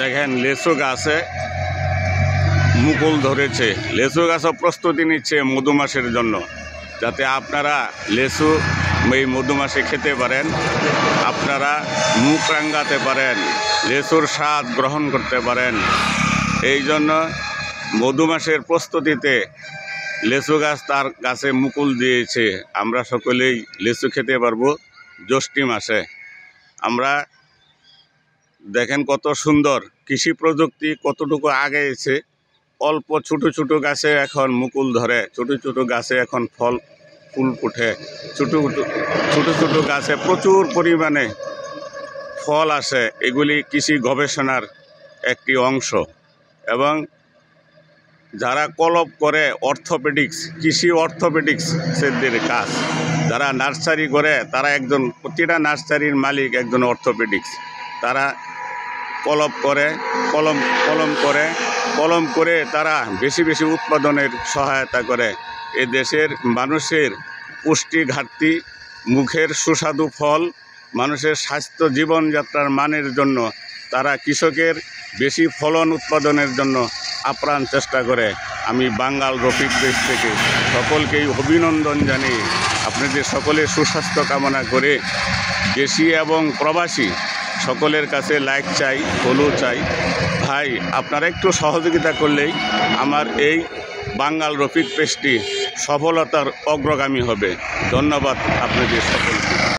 দেখেন লেচু গাছে মুকুল ধরেছে। লেচু গাছও প্রস্তুতি নিচ্ছে মধু মাসের জন্য, যাতে আপনারা লেচু এই মধু মাসে খেতে পারেন, আপনারা মুখ রাঙাতে পারেন, লেচুর স্বাদ গ্রহণ করতে পারেন। এই জন্য মধু মাসের প্রস্তুতিতে লেচু গাছ তার গাছে মুকুল দিয়েছে। আমরা সকলেই লেচু খেতে পারবো জ্যৈষ্ঠ মাসে। আমরা দেখেন কত সুন্দর কৃষি প্রযুক্তি কতটুকু আগেছে। অল্প ছোট ছোট গাছে এখন মুকুল ধরে, ছোট ছোট গাছে এখন ফুল ফুটে, ছোট ছোট গাছে প্রচুর পরিমাণে ফল আসে। এগুলি কৃষি গবেষণার একটি অংশ। এবং যারা কলপ করে অর্থোপেডিক্স, কৃষি অর্থোপেডিক্সের কাজ, যারা নার্সারি করে তারা প্রতিটা নার্সারির মালিক একজন অর্থোপেডিক্স। তারা কলম করে তারা বেশি বেশি উৎপাদনের সহায়তা করে। এ দেশের মানুষের পুষ্টি ঘাটতি, মুখের সুস্বাদু ফল, মানুষের স্বাস্থ্য জীবনযাত্রার মানের জন্য তারা কৃষকের বেশি ফলন উৎপাদনের জন্য আপ্রাণ চেষ্টা করে। আমি বাঙ্গাল রফিক দেশ থেকে সকলকেই অভিনন্দন জানিয়ে আপনাদের সকলের সুস্বাস্থ্য কামনা করে দেশি এবং প্রবাসী সকলের কাছে লাইক চাই, ফলো চাই। ভাই, আপনারা একটু সহযোগিতা করলেই আমার এই বাঙ্গাল রফিক পেজটি সফলতার অগ্রগামী হবে। ধন্যবাদ আপনাদের সকলকে।